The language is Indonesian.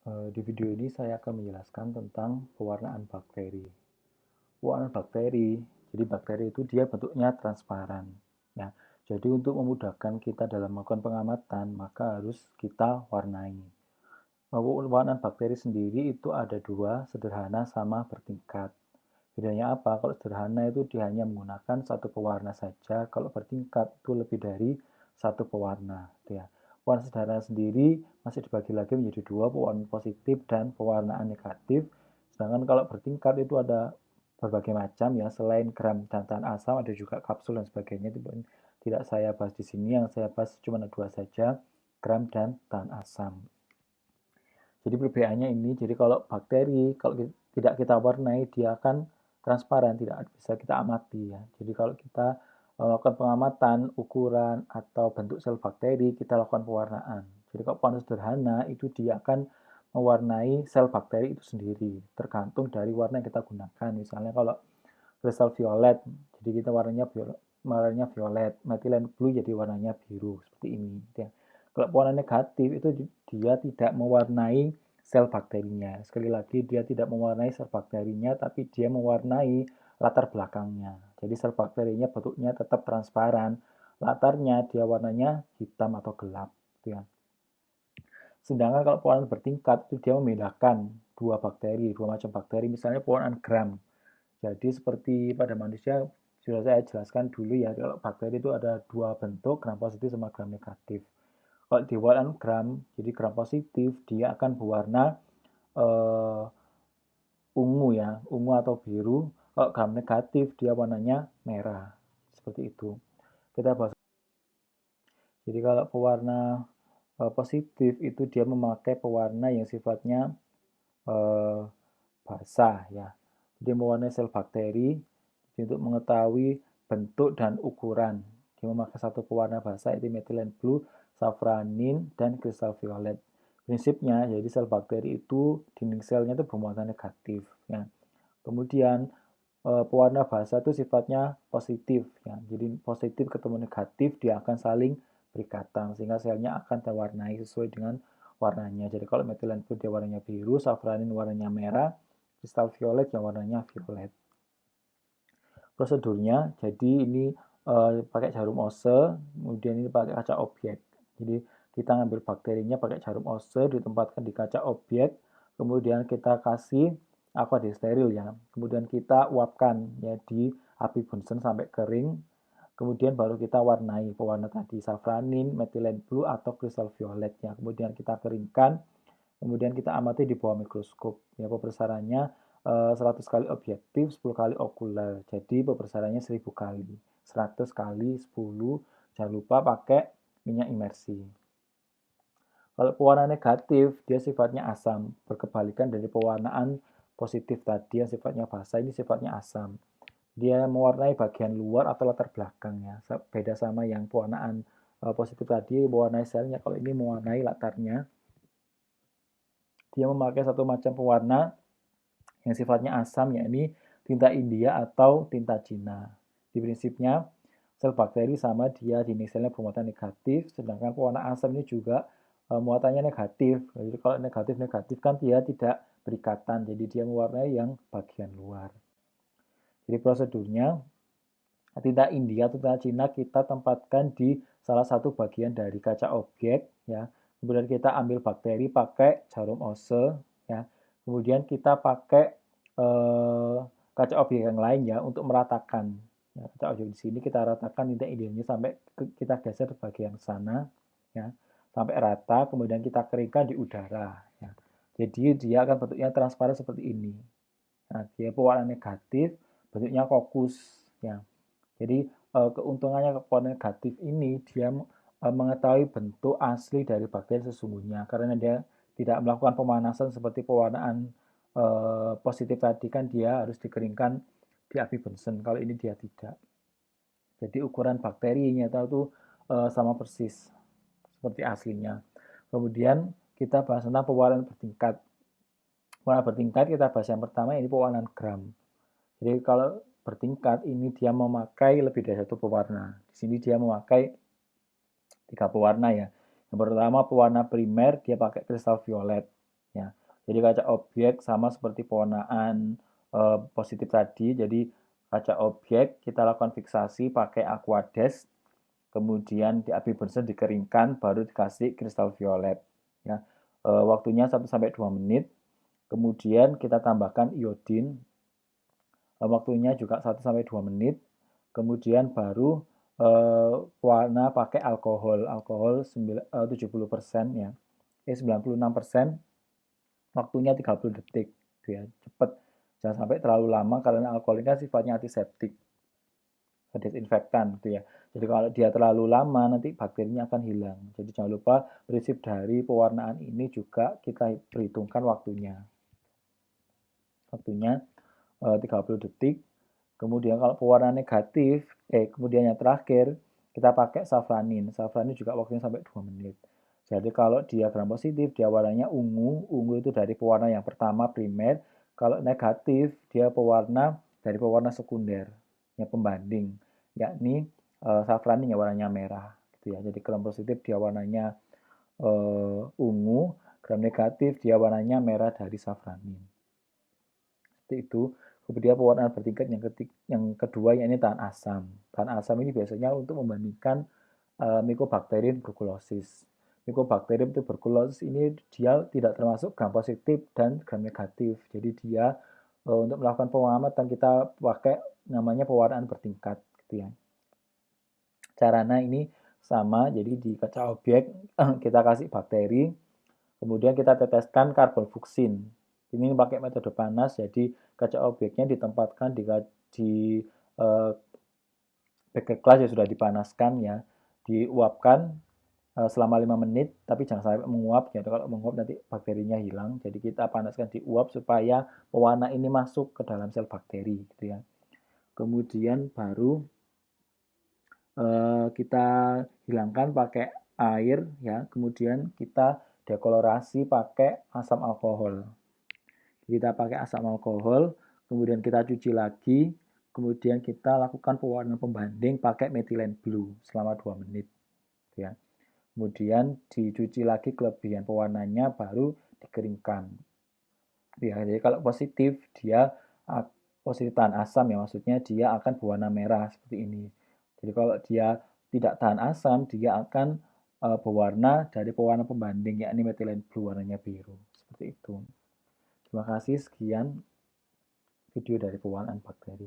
Di video ini saya akan menjelaskan tentang pewarnaan bakteri. Pewarnaan bakteri, jadi bakteri itu dia bentuknya transparan. Ya, jadi untuk memudahkan kita dalam melakukan pengamatan, maka harus kita warnai. Pewarnaan bakteri sendiri itu ada dua, sederhana sama bertingkat. Bedanya apa? Kalau sederhana itu dia hanya menggunakan satu pewarna saja. Kalau bertingkat itu lebih dari satu pewarna. Ya. Pewarna sederhana sendiri masih dibagi lagi menjadi dua, pewarna positif dan pewarnaan negatif. Sedangkan kalau bertingkat itu ada berbagai macam ya, selain gram dan tahan asam ada juga kapsul dan sebagainya. Itu tidak saya bahas di sini, yang saya bahas cuma ada dua saja, gram dan tahan asam. Jadi perbedaannya ini, jadi kalau bakteri, kalau tidak kita warnai, dia akan transparan, tidak bisa kita amati ya. Jadi kalau kita melakukan pengamatan, ukuran, atau bentuk sel bakteri, kita lakukan pewarnaan. Jadi kalau pewarna sederhana, itu dia akan mewarnai sel bakteri itu sendiri, tergantung dari warna yang kita gunakan. Misalnya kalau kristal violet, jadi kita warnanya violet, methylene blue jadi warnanya biru, seperti ini. Ya. Kalau warna negatif itu dia tidak mewarnai sel bakterinya. Sekali lagi dia tidak mewarnai sel bakterinya, tapi dia mewarnai latar belakangnya. Jadi sel bakterinya bentuknya tetap transparan, latarnya dia warnanya hitam atau gelap. Ya. Sedangkan kalau pewarnaan bertingkat itu dia membedakan dua macam bakteri, misalnya pewarnaan gram. Jadi seperti pada manusia sudah saya jelaskan dulu ya, kalau bakteri itu ada dua bentuk, gram positif sama gram negatif. Kalau di warna gram, jadi gram positif dia akan berwarna uh, ungu ya, ungu atau biru. Kalau gram negatif dia warnanya merah, seperti itu. Kita bahas. Jadi kalau pewarna positif itu dia memakai pewarna yang sifatnya uh, basah ya. Jadi mewarnai sel bakteri untuk mengetahui bentuk dan ukuran. Dia memakai satu pewarna basah yaitu methylene blue, safranin, dan kristal violet. Prinsipnya, jadi sel bakteri itu dinding selnya itu bermuatan negatif. Ya. Kemudian pewarna basah itu sifatnya positif. Ya. Jadi positif ketemu negatif dia akan saling berikatan sehingga selnya akan terwarnai sesuai dengan warnanya. Jadi kalau methylene blue dia warnanya biru, safranin warnanya merah, kristal violet yang warnanya violet. Prosedurnya, jadi ini pakai jarum ose, kemudian ini pakai kaca objek. Jadi kita ngambil bakterinya pakai jarum ose, ditempatkan di kaca objek, kemudian kita kasih aqua steril ya, kemudian kita uapkan ya di api Bunsen sampai kering, kemudian baru kita warnai pewarna tadi safranin, methylene blue atau kristal violet ya, kemudian kita keringkan, kemudian kita amati di bawah mikroskop ya, pembesarannya 100 kali objektif, 10 kali okuler. Jadi pembesarannya 1000 kali. 100 kali 10, jangan lupa pakai minyak imersi. Kalau pewarna negatif, dia sifatnya asam, berkebalikan dari pewarnaan positif tadi yang sifatnya basah, ini sifatnya asam. Dia mewarnai bagian luar atau latar belakang ya. Beda sama yang pewarnaan positif tadi, mewarnai selnya. Kalau ini mewarnai latarnya. Dia memakai satu macam pewarna yang sifatnya asam, yakni tinta India atau tinta Cina. Di prinsipnya, sel bakteri sama dia jenis selnya bermuatan negatif, sedangkan pewarna asam ini juga muatannya negatif. Jadi kalau negatif-negatif kan dia tidak berikatan, jadi dia mewarnai yang bagian luar. Jadi prosedurnya, tinta India atau tinta Cina kita tempatkan di salah satu bagian dari kaca objek ya. Kemudian kita ambil bakteri pakai jarum ose ya. Kemudian kita pakai kaca objek yang lain ya untuk meratakan. Ya, kaca objek di sini kita ratakan tinta Indianya sampai kita geser ke bagian sana ya. Sampai rata, kemudian kita keringkan di udara ya. Jadi dia akan bentuknya transparan seperti ini. Nah, dia pewarna negatif, bentuknya kokus ya. Jadi keuntungannya pewarna negatif ini dia mengetahui bentuk asli dari bakteri sesungguhnya karena dia tidak melakukan pemanasan seperti pewarnaan positif tadi kan dia harus dikeringkan di api Bunsen. Kalau ini dia tidak. Jadi ukuran bakterinya itu sama persis seperti aslinya. Kemudian kita bahas tentang pewarnaan bertingkat. Pewarnaan bertingkat kita bahas yang pertama ini pewarnaan gram. Jadi kalau bertingkat ini dia memakai lebih dari satu pewarna. Di sini dia memakai 3 pewarna ya. Yang pertama pewarna primer dia pakai kristal violet. ya. Jadi kaca objek sama seperti pewarnaan positif tadi. Jadi kaca objek kita lakukan fiksasi pakai aquades, kemudian di api bersih dikeringkan, baru dikasih kristal violet. Ya, waktunya 1-2 menit. Kemudian kita tambahkan iodin, waktunya juga 1-2 menit. Kemudian baru warna pakai alkohol 70% ya. 96%, waktunya 30 detik gitu ya. Cepat. Jangan sampai terlalu lama karena alkohol ini kan sifatnya antiseptik, desinfektan gitu ya. Jadi kalau dia terlalu lama nanti bakterinya akan hilang. Jadi jangan lupa prinsip dari pewarnaan ini juga kita perhitungkan waktunya. Waktunya 30 detik. Kemudian kalau pewarna negatif, kemudian yang terakhir kita pakai safranin. Safranin juga waktunya sampai 2 menit. Jadi kalau dia gram positif, dia warnanya ungu. Ungu itu dari pewarna yang pertama primer. Kalau negatif, dia pewarna dari pewarna sekunder, yang pembanding, yakni safranin yang warnanya merah. Gitu ya. Jadi gram positif dia warnanya ungu, gram negatif dia warnanya merah dari safranin. Seperti itu. Kemudian pewarnaan bertingkat yang kedua yakni tahan asam. Tahan asam ini biasanya untuk membandingkan Mycobacterium tuberculosis. Mycobacterium tuberculosis ini dia tidak termasuk gram positif dan gram negatif. Jadi dia untuk melakukan pengamatan kita pakai namanya pewarnaan bertingkat gitu ya. Caranya ini sama, jadi di kaca objek kita kasih bakteri, kemudian kita teteskan karbon fuksin. Ini pakai metode panas, jadi kaca objeknya ditempatkan di beker kelas yang sudah dipanaskan ya, diuapkan selama 5 menit, tapi jangan sampai menguap. Jadi kalau menguap nanti bakterinya hilang. Jadi kita panaskan di uap supaya pewarna ini masuk ke dalam sel bakteri gitu ya. Kemudian baru kita hilangkan pakai air ya. Kemudian kita dekolorasi pakai asam alkohol. Kita pakai asam alkohol, kemudian kita cuci lagi, kemudian kita lakukan pewarnaan pembanding pakai methylene blue selama 2 menit. Ya. Kemudian dicuci lagi kelebihan pewarnanya, baru dikeringkan. Ya, jadi kalau positif, dia positif tahan asam ya, maksudnya dia akan berwarna merah seperti ini. Jadi kalau dia tidak tahan asam, dia akan berwarna dari pewarna pembanding, yakni methylene blue, warnanya biru. Seperti itu. Terima kasih, sekian video dari pewarnaan bakteri.